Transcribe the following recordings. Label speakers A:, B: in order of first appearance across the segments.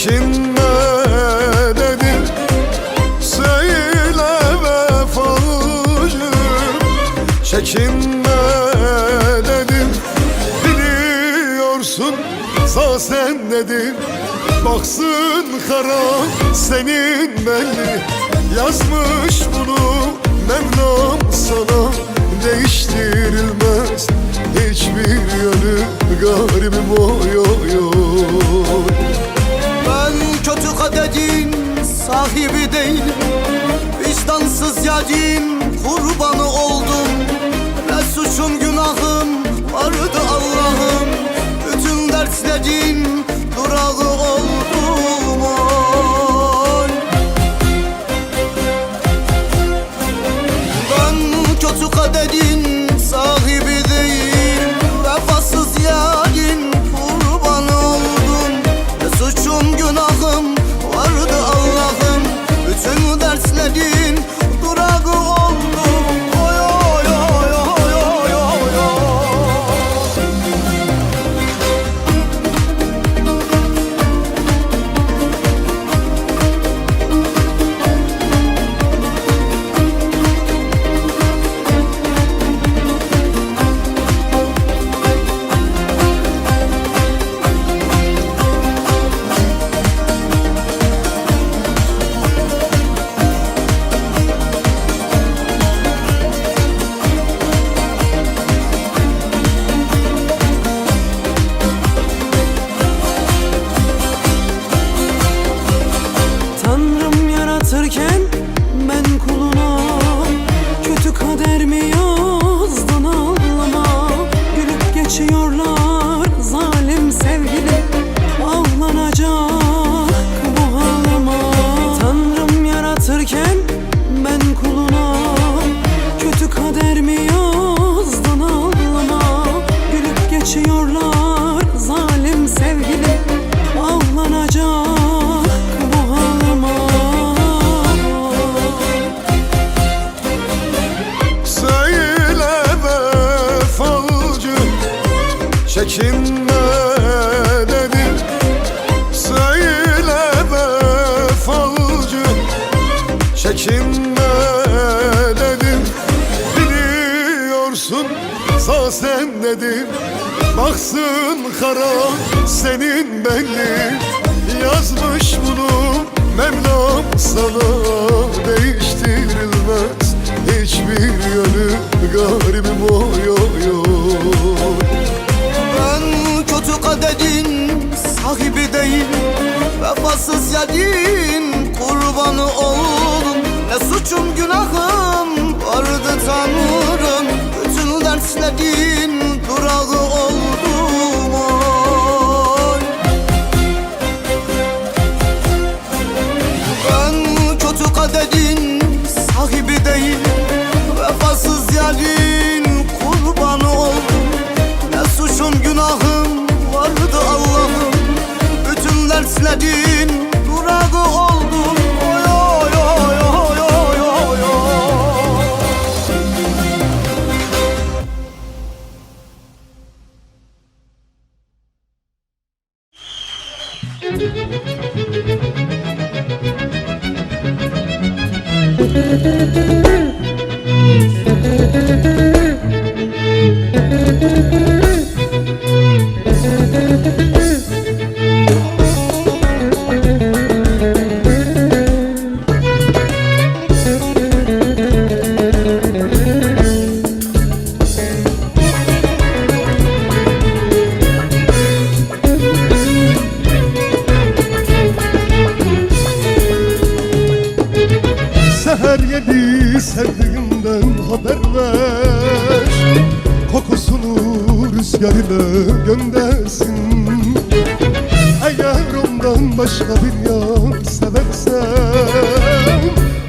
A: Çekinme dedim, söyle vefacı. Çekinme dedim, biliyorsun zaten dedim. Baksın kara senin belli, yazmış bunu Mevlam sana. Değiştirilmez hiçbir yönü, garibim oy oy oy.
B: Ben kötü kaderin sahibi değilim, vicdansız yarim kurbanı oldum. Ne suçum günahım vardı Allah'ım, bütün derslerin durağı oldum oy. Ben kötü kaderin sahibi değilim, vefasız yarim kurbanı oldum. Ne suçum günahım vardı Allah'ım, bütün derslerin durağı oldum. Oy oy oy oy oy oy oy.
C: Tanrım yaratırken ben kuluna kötü kader mi yazdın ağlama. Gülüp geçiyorlar zalim sevgilim, ağlanacak bu ağlama. Tanrım yaratırken ben kuluna kötü kader mi yazdın ağlama. Gülüp geçiyorlar zalim sevgilim, ağlanacak.
A: Çekinme dedim, söyle vefacı. Çekinme dedim, biliyorsun zaten dedim. Baksın kara senin belli, yazmış bunu Mevlam sana. Değiştirilmez hiçbir yönü, garibim oy oy oy.
B: Ben kötü kaderin sahibi değilim, vefasız yarim kurbanı oldum. Ne suçum günahım vardı Tanrım, bütün derslerin durağı oldum oy. Ben kötü kaderin sahibi değilim, vefasız yarim kurbanı oldum. Ne suçum günahım vardı Allah'ım, bütün derslerin durağı oldum. Oy oy oy oy oy oy oy.
A: Seher yedi sevdiğimden haber ver, kokusunu rüzgar ile göndersin. Eğer ondan başka bir yar seversen,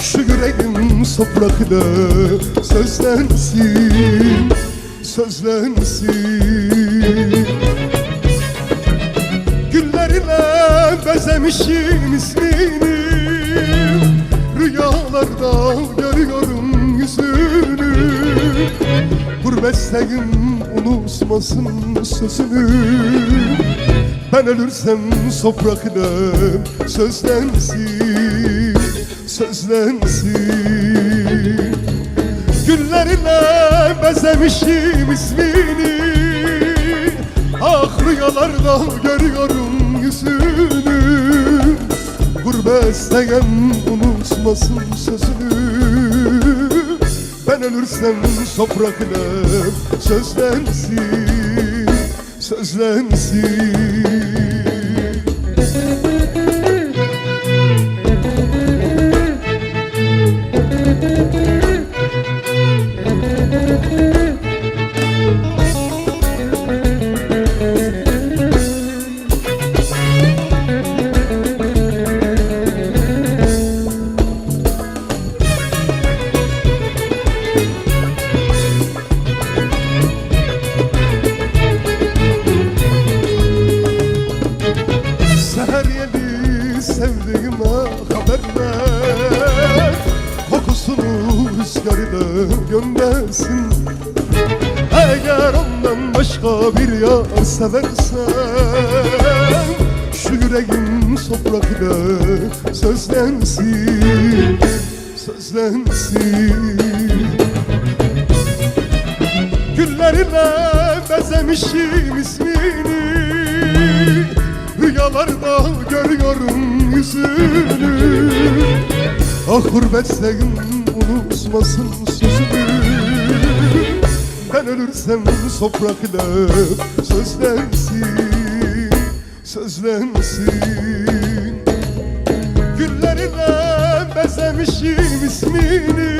A: şu yüreğim toprak ile sözlensin, sözlensin. Güller ile bezemişim ismini, rüyalarda görüyorum yüzünü. Gurbet sevgim unutmasın sözünü, Ben ölürsem topraklarım sözlensin, sözlensin. Güllerle bezemişim ismini, ah rüyalarda görüyorum yüzünü. Gurbesteyim unutmasın sözünü. Ben ölürsem topraklarım sözlensin, sözlensin. Seher yedi sevdiğime haber ver, kokusunu rüzgarıyla göndersin. Eğer ondan başka bir yar seversen, şu yüreğim toprakla sözlensin, sözlensin. Güllerle bezemişim ismini, rüyalarda görüyorum yüzünü. Ah gurbetseyim unutmasın sözünü. Ben ölürsem toprakla sözlensin, sözlensin. Güllerle bezemişim ismini,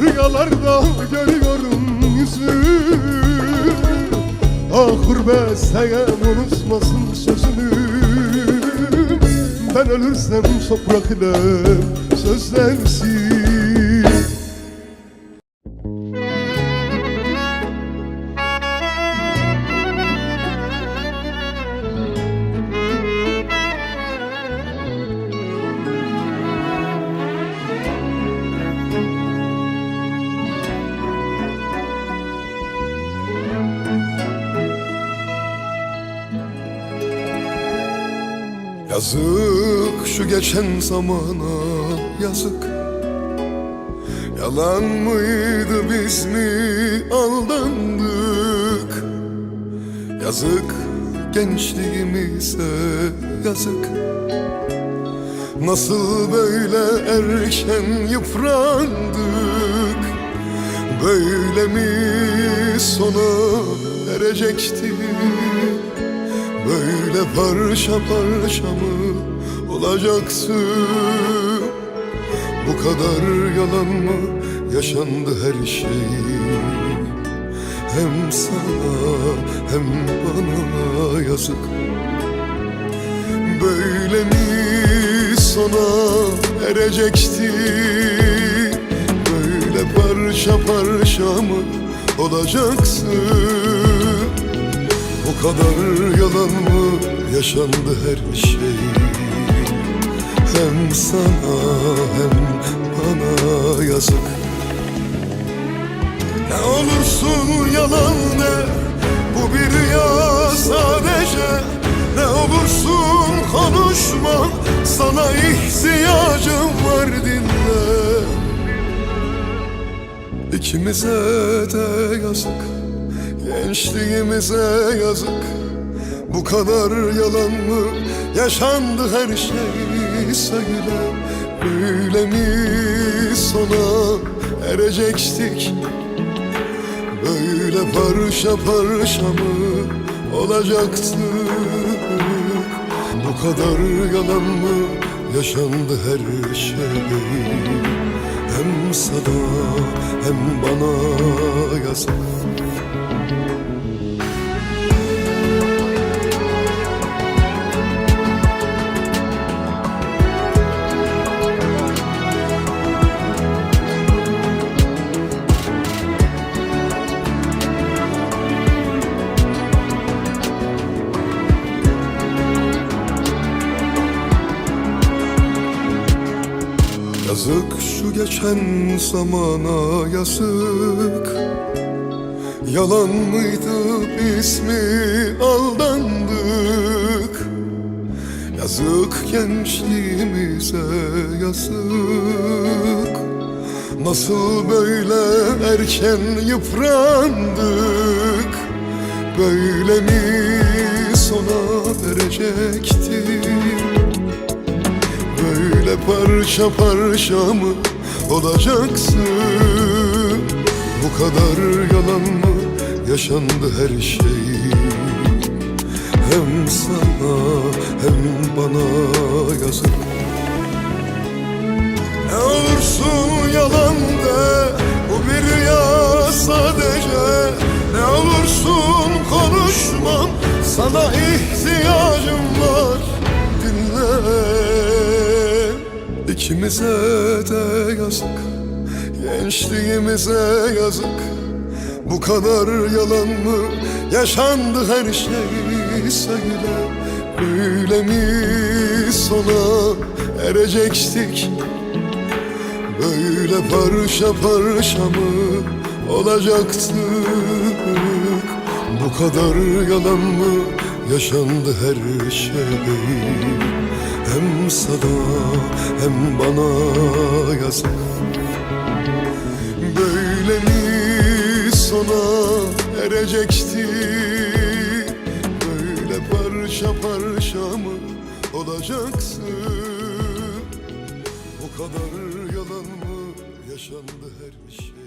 A: rüyalarda görüyorum yüzünü. Ah gurbetseyim unutmasın sözünü. Ben ölürsem toprakla sözlensin.
D: Yazık şu geçen zamana, yazık. Yalan mıydı, biz mi aldandık? Yazık gençliğimize, yazık. Nasıl böyle erken yıprandık? Böyle mi sona erecekti? Böyle parça parça mı olacaksın? Bu kadar yalan mı yaşandı her şey? Hem sana hem bana yazık. Böyle mi sona erecekti? Böyle parça parça mı olacaksın? Bu kadar yalan mı yaşandı her şey? Hem sana hem bana yazık. Ne olursun yalan de, bu bir rüya sadece. Ne olursun konuşma, sana ihtiyacım var, dinle. İkimize de yazık, gençliğimize yazık. Bu kadar yalan mı yaşandı her şey, söyle. Böyle mi sona erecektik? Böyle parça parça mı olacaktık? Bu kadar yalan mı yaşandı her şey? Hem sana hem bana yazık. Yazık şu geçen zamana, yazık. Yalan mıydı, biz mi aldandık? Yazık gençliğimize yazık. Nasıl böyle erken yıprandık? Böyle mi sona erecektik? Böyle parça parça mı olacaksın? Bu kadar yalan mı yaşandı her şey? Hem sana hem bana yazık. Ne olursun yalan de, bu bir rüya sadece. Ne olursun konuşmam, sana ihtiyacım var. Dinle, ikimize de yazık, gençliğimize yazık. Bu kadar yalan mı yaşandı her şey? Söyle, böyle mi sona erecektik? Böyle parça parça mı olacaktık? Bu kadar yalan mı yaşandı her şey? Hem sana hem bana yazık. Böyle mi sona erecektik? Böyle parça parça mı olacaksın? Bu kadar yalan mı yaşandı her şey?